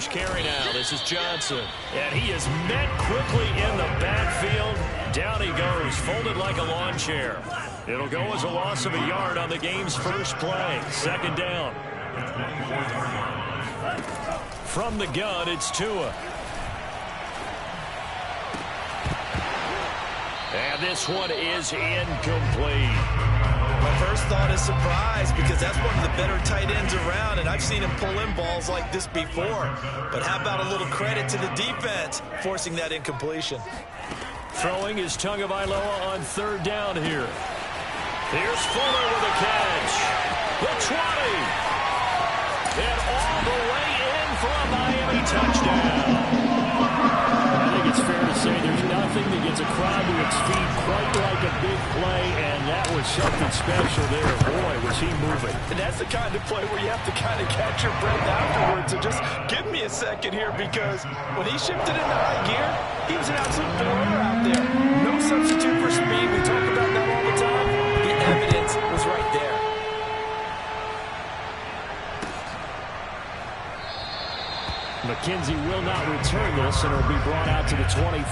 first carry now. This is Johnson. And he is met quickly in the backfield. Down he goes, folded like a lawn chair. It'll go as a loss of a yard on the game's first play. Second down. From the gun, it's Tua. And this one is incomplete. My first thought is surprise, because that's one of the better tight ends around, and I've seen him pull in balls like this before. But how about a little credit to the defense forcing that incompletion? Throwing is Tagovailoa on third down here. Here's Fuller with a catch. The 20. And all the way in for a Miami touchdown. I think it's fair to say there's nothing that gets a crowd to its feet quite like a big play, and that was something special there. Boy, was he moving. And that's the kind of play where you have to kind of catch your breath afterwards. So just give me a second here, because when he shifted into high gear, he was an absolute blower out there. No substitute for speed. We talk about that all the time. The evidence was right there. McKenzie will not return this, and it'll be brought out to the 25.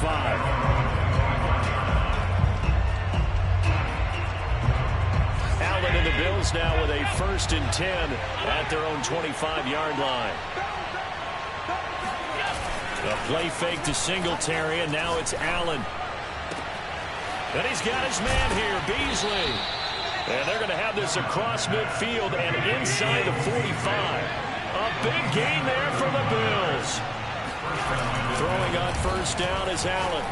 Allen and the Bills now with a 1st and 10 at their own 25-yard line. A play fake to Singletary, and now it's Allen. And he's got his man here, Beasley. And they're going to have this across midfield and inside the 45. A big gain there for the Bills. Throwing on first down is Allen.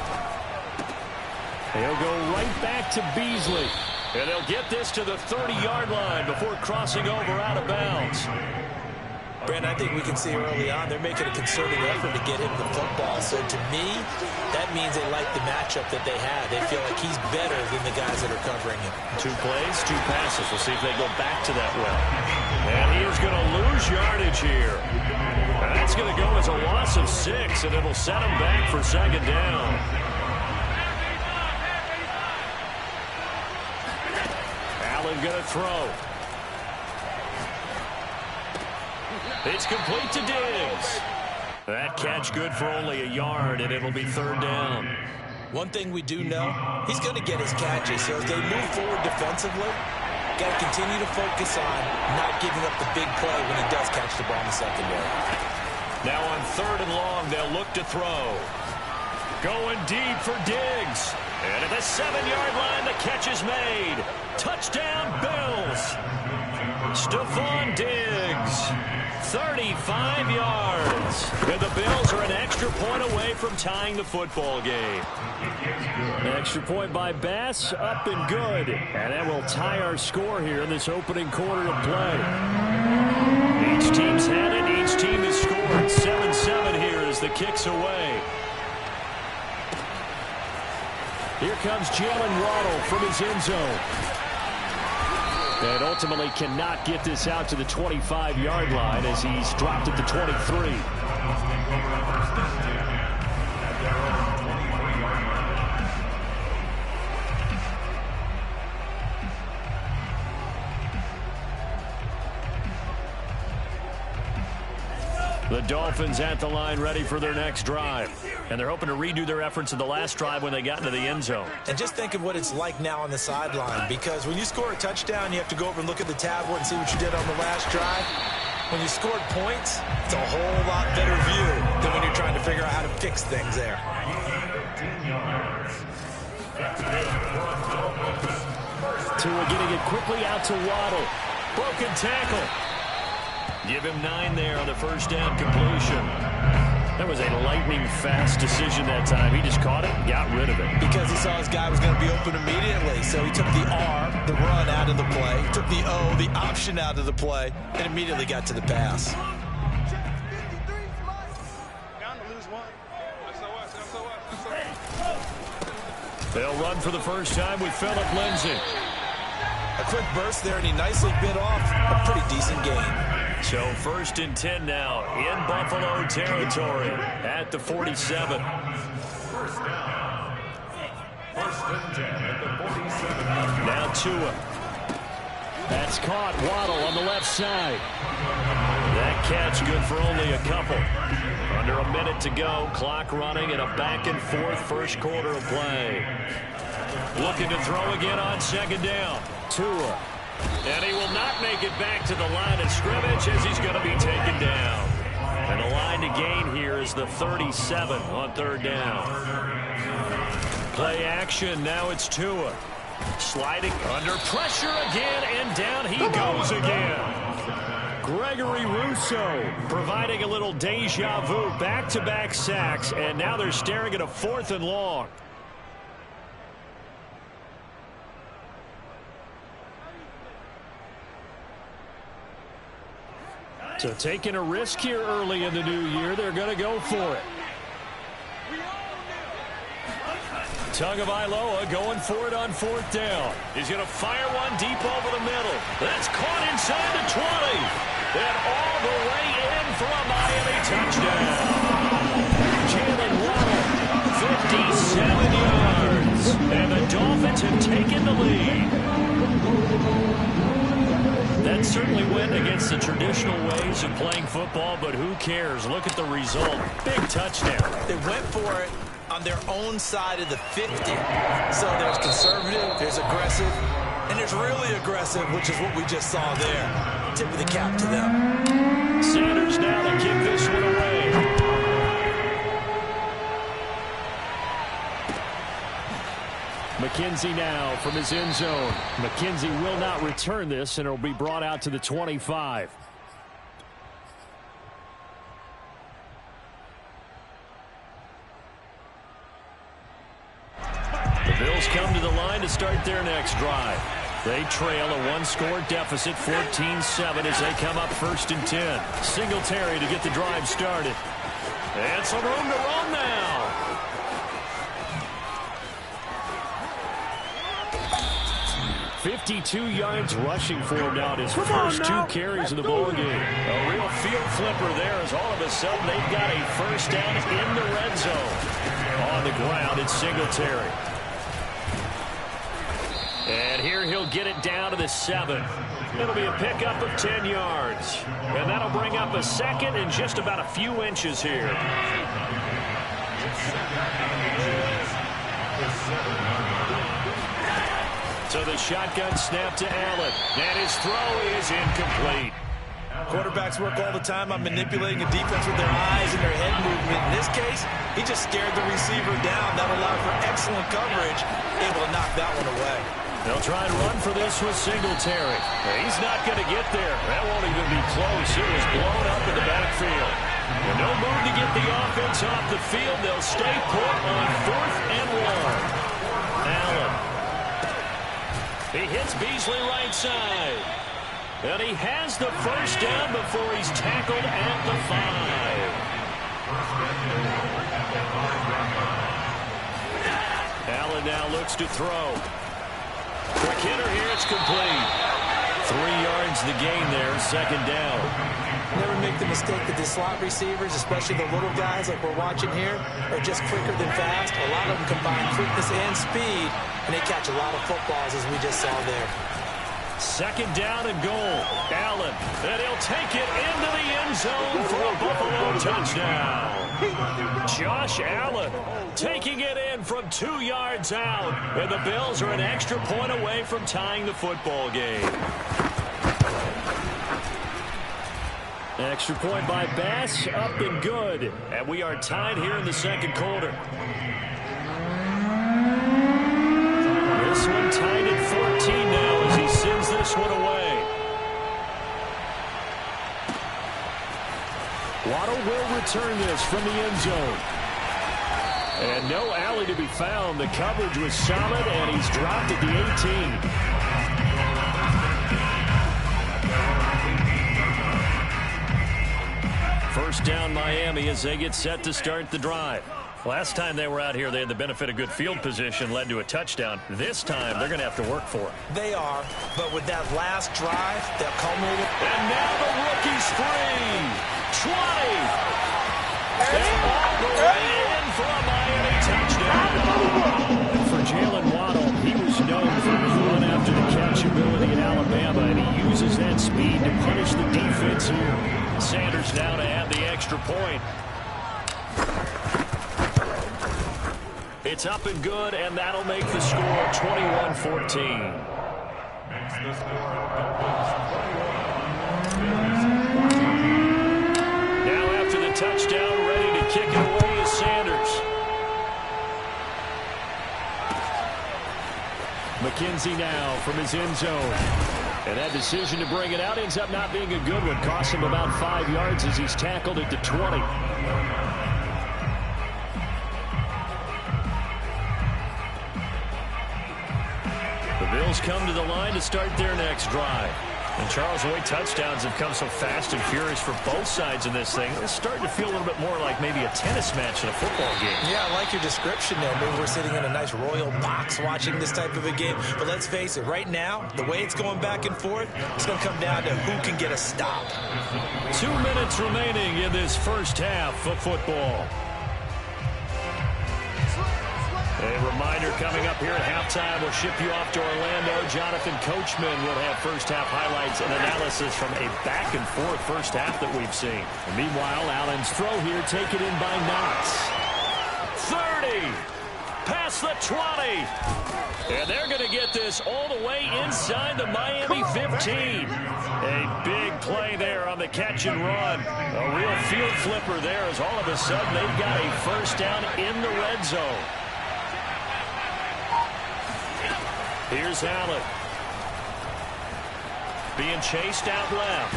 He'll go right back to Beasley. And they'll get this to the 30-yard line before crossing over out of bounds. Brandon, I think we can see early on they're making a concerted effort to get him the football. So to me, that means they like the matchup that they have. They feel like he's better than the guys that are covering him. 2 plays, 2 passes. We'll see if they go back to that well. And he is going to lose yardage here. And that's going to go as a loss of 6, and it'll set him back for second down. Allen going to throw. It's complete to Diggs. That catch good for only a yard, and it'll be third down. One thing we do know, he's going to get his catches. So as they move forward defensively, got to continue to focus on not giving up the big play when he does catch the ball in the secondary. Now on 3rd and long, they'll look to throw. Going deep for Diggs. And at the 7-yard line, the catch is made. Touchdown, Bills. Stephon Diggs. 35 yards. And the Bills are an extra point away from tying the football game. An extra point by Bass, up and good. And that will tie our score here in this opening quarter of play. Each team's had it. Each team has scored. 7-7 here as the kick's away. Here comes Jalen Waddle from his end zone. And ultimately cannot get this out to the 25-yard line as he's dropped at the 23. The Dolphins at the line ready for their next drive. And they're hoping to redo their efforts in the last drive when they got into the end zone. And just think of what it's like now on the sideline, because when you score a touchdown, you have to go over and look at the tablet and see what you did on the last drive. When you scored points, it's a whole lot better view than when you're trying to figure out how to fix things there. Tua getting it quickly out to Waddle. Broken tackle. Give him 9 there on the first down completion. That was a lightning-fast decision that time. He just caught it and got rid of it. Because he saw his guy was going to be open immediately. So he took the R, the run, out of the play. He took the O, the option, out of the play, and immediately got to the pass. They'll run for the first time with Phillip Lindsay. A quick burst there, and he nicely bit off a pretty decent gain. So 1st and 10 now in Buffalo territory at the 47. Now Tua. That's caught. Waddle on the left side. That catch, good for only a couple. Under a minute to go, clock running, and a back-and-forth first quarter of play. Looking to throw again on second down. Tua. And he will not make it back to the line of scrimmage as he's going to be taken down. And the line to gain here is the 37 on third down. Play action, now it's Tua. Sliding under pressure again, and down he goes again. Gregory Rousseau providing a little deja vu, back-to-back sacks, and now they're staring at a 4th and long. So taking a risk here early in the new year, they're going to go for it. Tagovailoa going for it on 4th down. He's going to fire one deep over the middle. That's caught inside the 20. And all the way in for a Miami touchdown. Jalen Waddle, 57 yards. And the Dolphins have taken the lead. That certainly went against the traditional ways of playing football, but who cares? Look at the result. Big touchdown. They went for it on their own side of the 50. So there's conservative, there's aggressive, and there's really aggressive, which is what we just saw there. Tip of the cap to them. Sanders now to kick this one away. McKenzie now from his end zone. McKenzie will not return this, and it will be brought out to the 25. The Bills come to the line to start their next drive. They trail a one-score deficit, 14-7, as they come up 1st and 10. Singletary to get the drive started. And some room to run now. 52 yards rushing for him now. His first 2 carries of the ball game. A real field flipper there as all of a sudden they've got a first down in the red zone. On the ground, it's Singletary. And here he'll get it down to the 7. It'll be a pickup of 10 yards. And that'll bring up a second and just about a few inches here. So the shotgun snap to Allen. And his throw is incomplete. Quarterbacks work all the time on manipulating a defense with their eyes and their head movement. In this case, he just scared the receiver down. That allowed for excellent coverage. Able to knock that one away. They'll try and run for this with Singletary. He's not going to get there. That won't even be close. It was blown up in the backfield. And no move to get the offense off the field. They'll stay put on 4th and 1. Allen. He hits Beasley right side. And he has the first down before he's tackled at the 5. Allen now looks to throw. Quick hitter here, it's complete. 3 yards the gain there, 2nd down. Never make the mistake that the slot receivers, especially the little guys like we're watching here, are just quicker than fast. A lot of them combine quickness and speed, and they catch a lot of footballs, as we just saw there. 2nd down and goal. Allen, and he'll take it into the end zone for a Buffalo touchdown. Josh Allen taking it in from 2 yards out, and the Bills are an extra point away from tying the football game. Extra point by Bass, up and good. And we are tied here in the 2nd quarter. This one tied at 14 now as he sends this one away. Waddle will return this from the end zone. And no alley to be found. The coverage was solid, and he's dropped at the 18. First down Miami as they get set to start the drive. Last time they were out here, they had the benefit of good field position, led to a touchdown. This time, they're going to have to work for it. They are, but with that last drive, that culminated. And now the rookie's free. 20. And all the way in for a Miami touchdown. For Jalen Waddle, he was known for his run after the catch ability in Alabama. Alabama, and he uses that speed to punish the defense here. Sanders now to have the extra point. It's up and good, and that'll make the score 21-14. Now after the touchdown, ready to kick it away is Sanders. McKenzie now from his end zone. And that decision to bring it out ends up not being a good one. Costs him about 5 yards as he's tackled at the 20. The Bills come to the line to start their next drive. And Charles, the way touchdowns have come so fast and furious for both sides in this thing, it's starting to feel a little bit more like maybe a tennis match in a football game. Yeah, I like your description there. Maybe we're sitting in a nice royal box watching this type of a game. But let's face it, right now, the way it's going back and forth, it's going to come down to who can get a stop. 2 minutes remaining in this first half of football. A reminder coming up here at halftime. We'll ship you off to Orlando. Jonathan Coachman will have first-half highlights and analysis from a back-and-forth first half that we've seen. And meanwhile, Allen's throw here taken in by Knox. 30. Past the 20. And they're going to get this all the way inside the Miami 15. A big play there on the catch and run. A real field flipper there as all of a sudden they've got a first down in the red zone. Here's Allen. Being chased out left.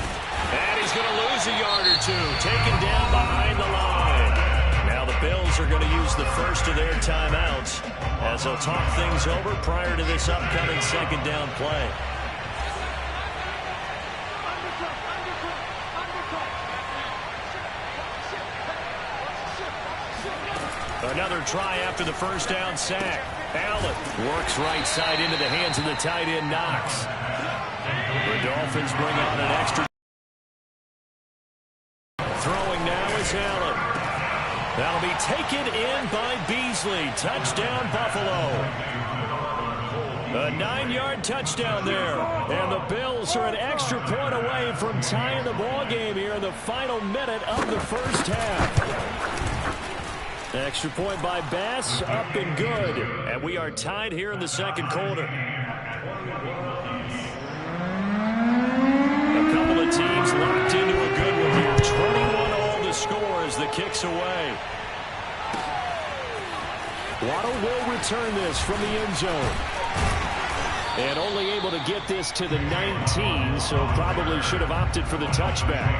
And he's going to lose a yard or two. Taken down behind the line. Now the Bills are going to use the first of their timeouts as they'll talk things over prior to this upcoming second down play. Another try after the first down sack. Allen works right side into the hands of the tight end Knox. The Dolphins bring on an extra. Throwing now is Allen. That'll be taken in by Beasley. Touchdown Buffalo. A 9-yard touchdown there. And the Bills are an extra point away from tying the ball game here in the final minute of the first half. Extra point by Bass, up and good. And we are tied here in the second quarter. A couple of teams locked into a good one here. 21-all the score as the kick's away. Waddle will return this from the end zone. And only able to get this to the 19, so probably should have opted for the touchback.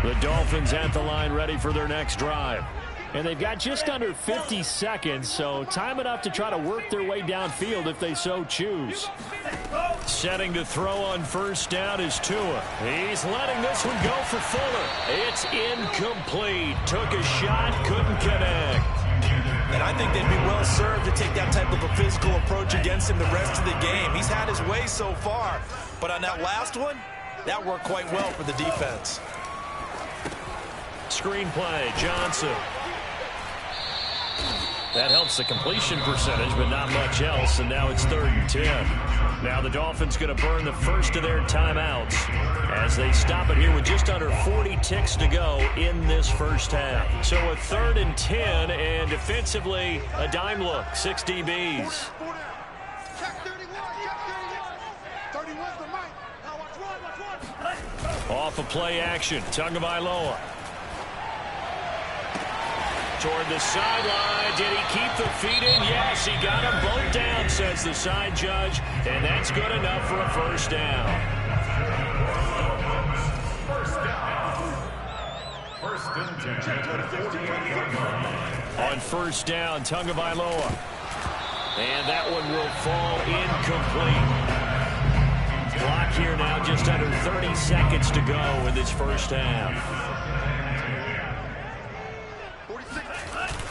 The Dolphins at the line ready for their next drive. And they've got just under 50 seconds, so time enough to try to work their way downfield if they so choose. Setting to throw on first down is Tua. He's letting this one go for Fuller. It's incomplete. Took a shot, couldn't connect. And I think they'd be well served to take that type of a physical approach against him the rest of the game. He's had his way so far, but on that last one, that worked quite well for the defense. Screen play, Johnson. That helps the completion percentage, but not much else, and now it's 3rd and 10. Now the Dolphins going to burn the first of their timeouts as they stop it here with just under 40 ticks to go in this first half. So a 3rd and 10, and defensively a dime look, 6 DBs. Off of play action, Tagovailoa. Toward the sideline. Did he keep the feet in? Yes, he got them both down, says the side judge. And that's good enough for a first down. On first down, Tagovailoa. And that one will fall incomplete. Clock here now, just under 30 seconds to go in this first half.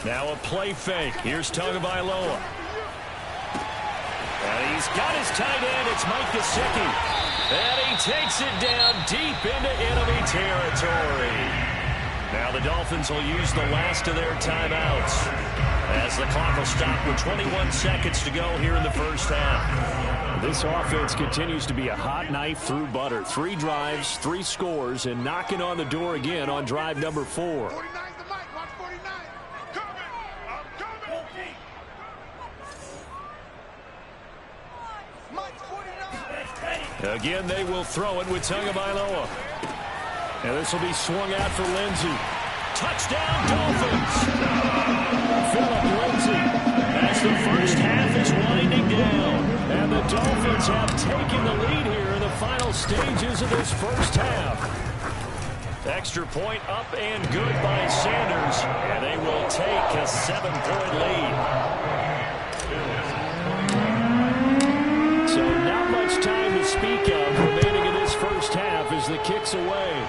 Now a play fake. Here's Tagovailoa. And he's got his tight end. It's Mike Gesicki. And he takes it down deep into enemy territory. Now the Dolphins will use the last of their timeouts as the clock will stop with 21 seconds to go here in the first half. This offense continues to be a hot knife through butter. 3 drives, 3 scores, and knocking on the door again on drive number 4. 49's the mic. Watch 49. Coming. I'm coming. Mike's 49. Again, they will throw it with Tagovailoa. And this will be swung out for Lindsay. Touchdown, Dolphins! Philip Lindsay As the first half is winding down. and the Dolphins have taken the lead here in the final stages of this first half. Extra point up and good by Sanders. And they will take a 7-point lead. So not much time to speak of remaining in this first half as the kick's away.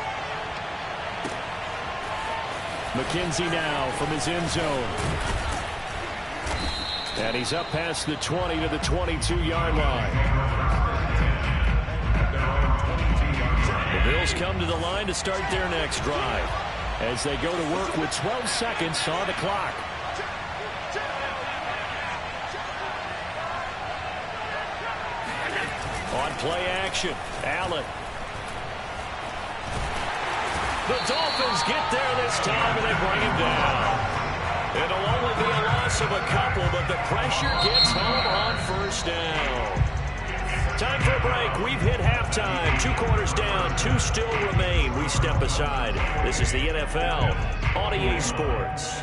McKenzie now from his end zone. And he's up past the 20 to the 22-yard line. The Bills come to the line to start their next drive as they go to work with 12 seconds on the clock. On play action, Allen. The Dolphins get there this time, and they bring him down. It'll only be a loss of a couple, but the pressure gets home on first down. Time for a break. We've hit halftime. 2 quarters down, 2 still remain. We step aside. This is the NFL on EA Sports.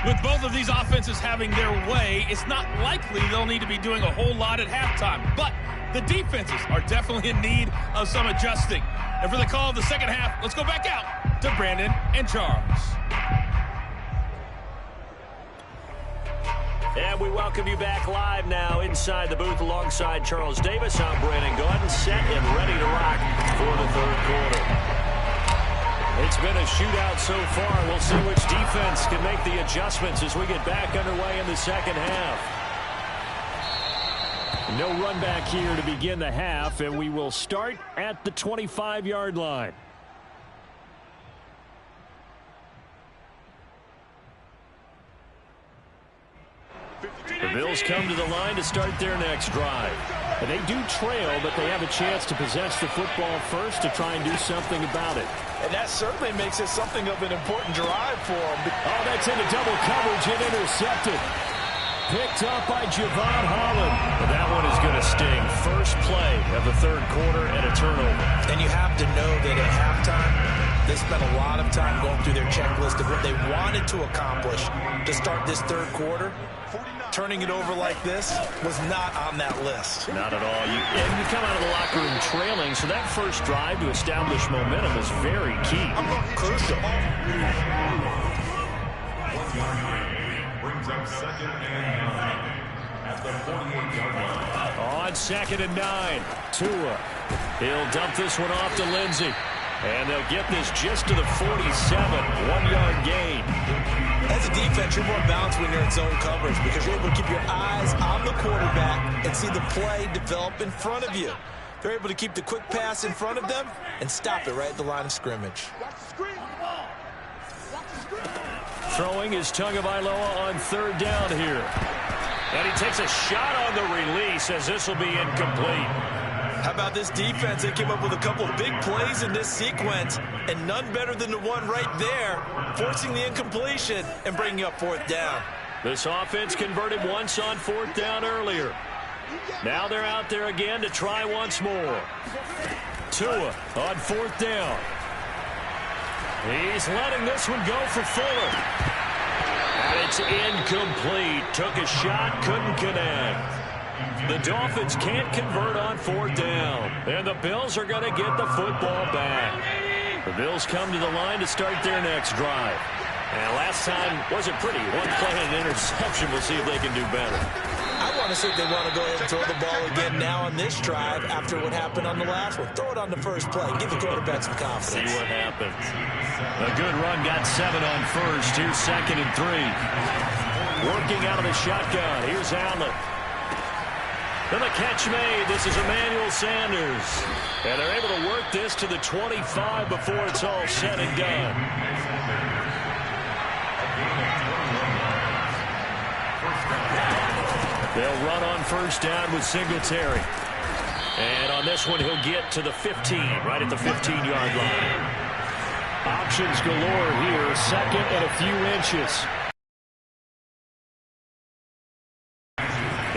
With both of these offenses having their way, it's not likely they'll need to be doing a whole lot at halftime. But the defenses are definitely in need of some adjusting. And for the call of the second half, let's go back out to Brandon and Charles. And we welcome you back live now inside the booth alongside Charles Davis. I'm Brandon Gaudin, set and ready to rock for the third quarter. It's been a shootout so far. We'll see which defense can make the adjustments as we get back underway in the second half. No run back here to begin the half, and we will start at the 25-yard line. The Bills come to the line to start their next drive. And they do trail, but they have a chance to possess the football first to try and do something about it. And that certainly makes it something of an important drive for them. Oh, that's into double coverage and intercepted. Picked up by Javon Holland. And that one is going to sting. First play of the third quarter and a turnover. And you have to know that at halftime, they spent a lot of time going through their checklist of what they wanted to accomplish to start this third quarter. Turning it over like this was not on that list. Not at all. And you come out of the locker room trailing, so that first drive to establish momentum is very key. Crucial. On 2nd and 9, Tua. He'll dump this one off to Lindsay. And they'll get this just to the 47, 1-yard gain. As a defense, you're more balanced when you're in zone coverage because you're able to keep your eyes on the quarterback and see the play develop in front of you. They're able to keep the quick pass in front of them and stop it right at the line of scrimmage. Throwing is Tagovailoa on third down here. And he takes a shot on the release as this will be incomplete. How about this defense? They came up with a couple of big plays in this sequence, and none better than the one right there, forcing the incompletion and bringing up fourth down. This offense converted once on fourth down earlier. Now they're out there again to try once more. Tua on fourth down. He's letting this one go for Fuller. And it's incomplete. Took a shot, couldn't connect. The Dolphins can't convert on fourth down. And the Bills are going to get the football back. The Bills come to the line to start their next drive. And last time wasn't pretty. One play and an interception. We'll see if they can do better. I want to see if they want to go ahead and throw the ball again now on this drive after what happened on the last one. Throw it on the first play. Give the quarterback some confidence. See what happens. A good run. Got 7 on first. Here's 2nd and 3. Working out of the shotgun. Here's Allen. And the catch made. This is Emmanuel Sanders. And they're able to work this to the 25 before it's all said and done. They'll run on first down with Singletary. And on this one, he'll get to the 15, right at the 15-yard line. Options galore here, second and a few inches.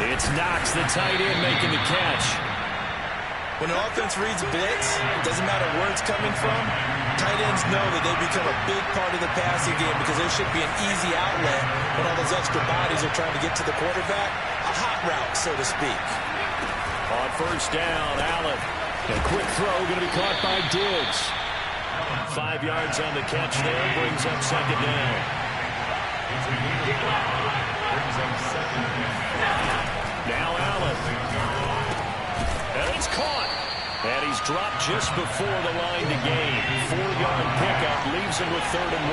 It's Knox, the tight end, making the catch. When an offense reads blitz, it doesn't matter where it's coming from, tight ends know that they become a big part of the passing game because there should be an easy outlet when all those extra bodies are trying to get to the quarterback. A hot route, so to speak. On first down, Allen. A quick throw going to be caught by Diggs. 5 yards on the catch there, brings up second down. Now Allen. And it's caught. And he's dropped just before the line to gain. 4-yard pickup leaves him with 3rd and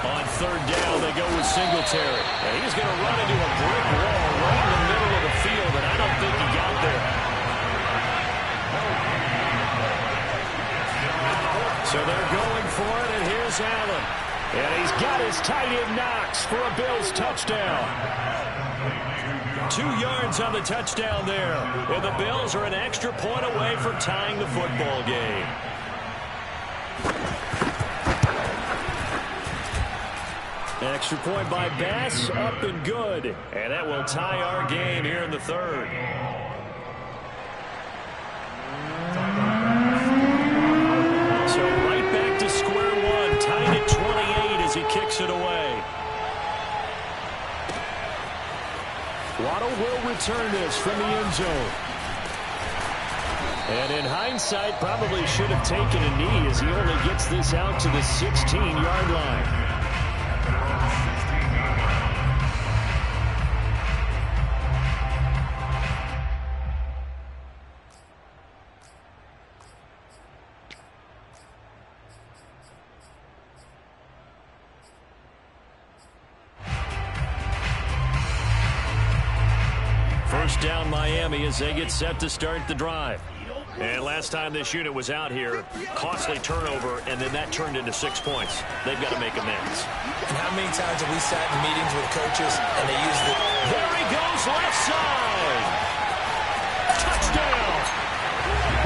1. On third down, they go with Singletary. And he's going to run into a brick wall right in the middle of the field, and I don't think he got there. So they're going for it, and here's Allen. And he's got his tight end Knox for a Bills touchdown. 2 yards on the touchdown there. And the Bills are an extra point away from tying the football game. Extra point by Bass, up and good. And that will tie our game here in the third. So right back to square one, tied at 28 as he kicks it away. Waddle will return this from the end zone. And in hindsight, probably should have taken a knee as he only gets this out to the 16-yard line. First down Miami as they get set to start the drive. And last time this unit was out here, costly turnover, and then that turned into 6 points. They've got to make amends. And how many times have we sat in meetings with coaches and they use the... There he goes, left side! Touchdown!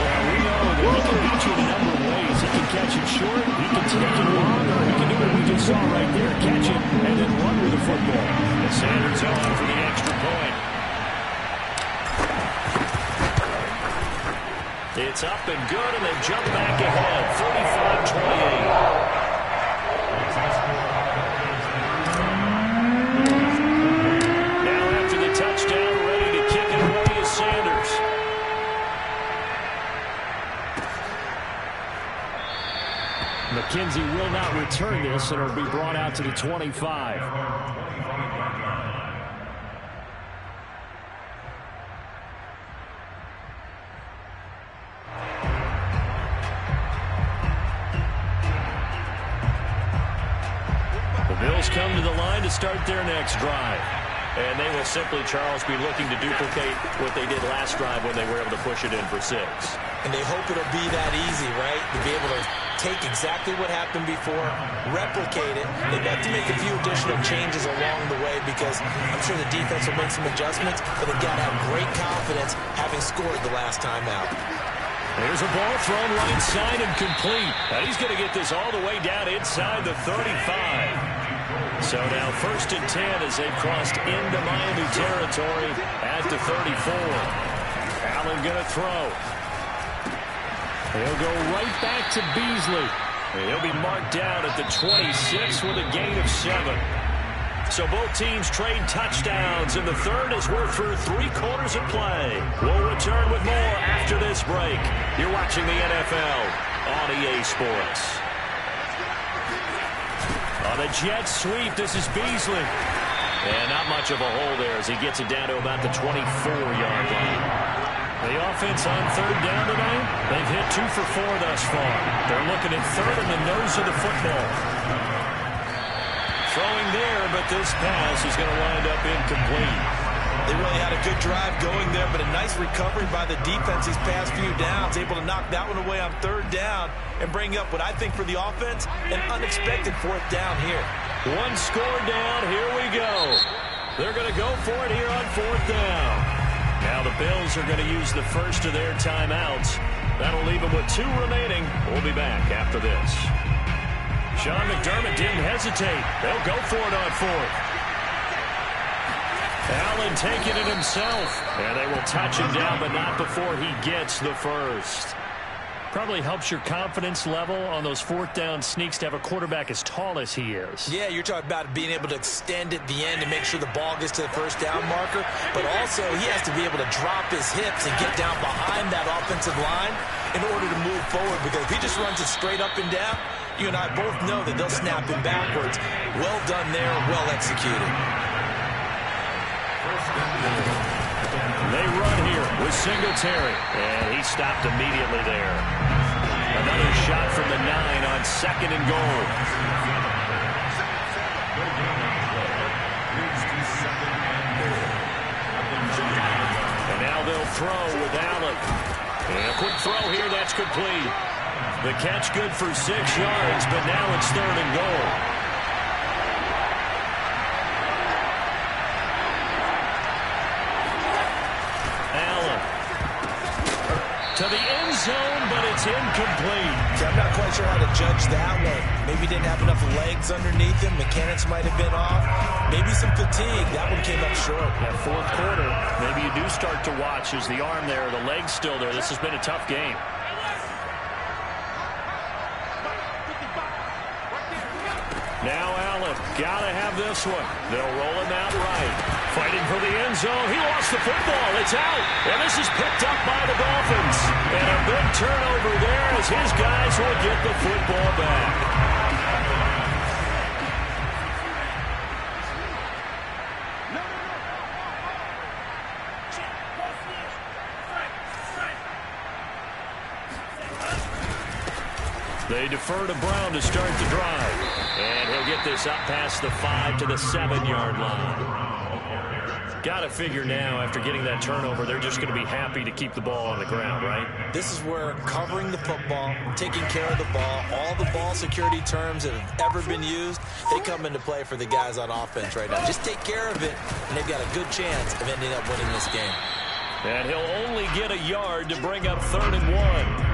Well, we know that he can beat you in a number of ways. He can catch it short, he can take it long, or he can do what we just saw right there, catch it, and then run with the football. And Sanders on for the extra point. It's up and good, and they jump back ahead, 35-28. Now after the touchdown, ready to kick it away is Sanders. McKenzie will not return this, and it'll be brought out to the 25. Bills come to the line to start their next drive. And they will simply, Charles, be looking to duplicate what they did last drive when they were able to push it in for 6. And they hope it'll be that easy, right? To be able to take exactly what happened before, replicate it. They've got to make a few additional changes along the way because I'm sure the defense will make some adjustments, but they've got to have great confidence having scored the last time out. There's a ball thrown right side and complete. And he's going to get this all the way down inside the 35. So now 1st and 10 as they've crossed into Miami territory at the 34. Allen going to throw. He'll go right back to Beasley. And he'll be marked down at the 26 with a gain of 7. So both teams trade touchdowns in the third as we're through 3 quarters of play. We'll return with more after this break. You're watching the NFL on EA Sports. On the jet sweep, this is Beasley. And not much of a hole there as he gets it down to about the 24-yard line. The offense on third down tonight, they've hit 2 for 4 thus far. They're looking at third in the nose of the football. Throwing there, but but this pass is going to wind up incomplete. They really had a good drive going there, but a nice recovery by the defense these past few downs, able to knock that one away on third down and bring up what I think for the offense, an unexpected fourth down here. One score down, here we go. They're going to go for it here on fourth down. Now the Bills are going to use the first of their timeouts. That'll leave them with 2 remaining. We'll be back after this. Sean McDermott didn't hesitate. They'll go for it on fourth. Allen taking it himself. And they will touch him down, but not before he gets the first. Probably helps your confidence level on those fourth down sneaks to have a quarterback as tall as he is. Yeah, you're talking about being able to extend at the end and make sure the ball gets to the first down marker. But also, he has to be able to drop his hips and get down behind that offensive line in order to move forward. Because if he just runs it straight up and down, you and I both know that they'll snap him backwards. Well done there, well executed. They run here with Singletary, and he stopped immediately there. Another shot from the 9 on 2nd and goal. And now they'll throw with Allen. And a quick throw here, that's complete. The catch good for 6 yards, but now it's 3rd and goal. To the end zone, but it's incomplete. So I'm not quite sure how to judge that one. Maybe he didn't have enough legs underneath him. Mechanics might have been off. Maybe some fatigue. That one came up short. That fourth quarter, maybe you do start to watch. Is the arm there, the leg's still there? This has been a tough game. Now Allen, gotta have this one. They'll roll him out right. Fighting for the end zone. He lost the football. It's out. And this is picked up by the Dolphins. And a big turnover there as his guys will get the football back. They defer to Brown to start the drive. And he'll get this up past the 5 to the 7-yard line. Got to figure now, after getting that turnover, they're just going to be happy to keep the ball on the ground, right? This is where covering the football, taking care of the ball, all the ball security terms that have ever been used, they come into play for the guys on offense right now. Just take care of it, and they've got a good chance of ending up winning this game. And he'll only get a yard to bring up 3rd and 1.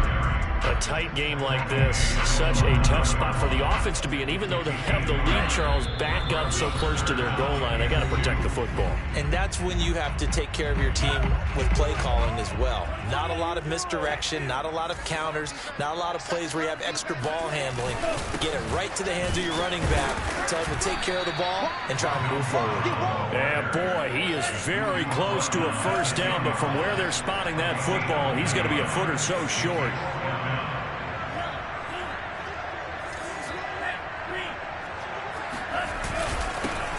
A tight game like this, such a tough spot for the offense to be in. Even though they have the lead, Charles, back up so close to their goal line, they got to protect the football. And that's when you have to take care of your team with play calling as well. Not a lot of misdirection, not a lot of counters, not a lot of plays where you have extra ball handling. Get it right to the hands of your running back, tell him to take care of the ball, and try and move forward. Yeah, boy, he is very close to a first down, but from where they're spotting that football, he's going to be a foot or so short.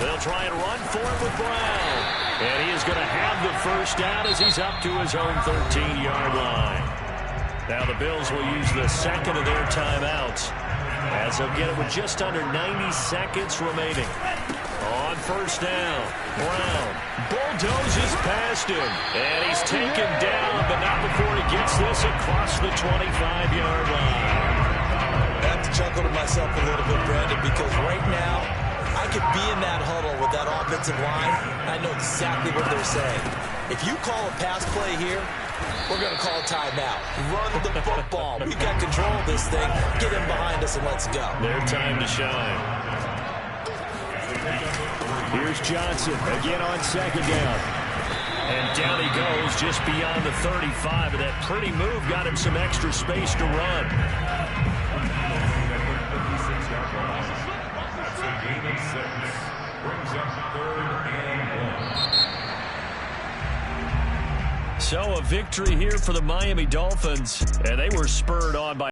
They'll try and run for it with Brown. And he is going to have the first down as he's up to his own 13-yard line. Now the Bills will use the 2nd of their timeouts as they'll get it with just under 90 seconds remaining. On first down, Brown bulldozes past him. And he's taken down, but not before he gets this across the 25-yard line. I have to chuckle to myself a little bit, Brandon, because right now, I could be in that huddle with that offensive line. I know exactly what they're saying. If you call a pass play here, we're going to call a timeout. Run the football. We've got control of this thing. Get him behind us and let's go. Their time to shine. Here's Johnson again on 2nd down. And down he goes just beyond the 35. And that pretty move got him some extra space to run. So a victory here for the Miami Dolphins, and they were spurred on by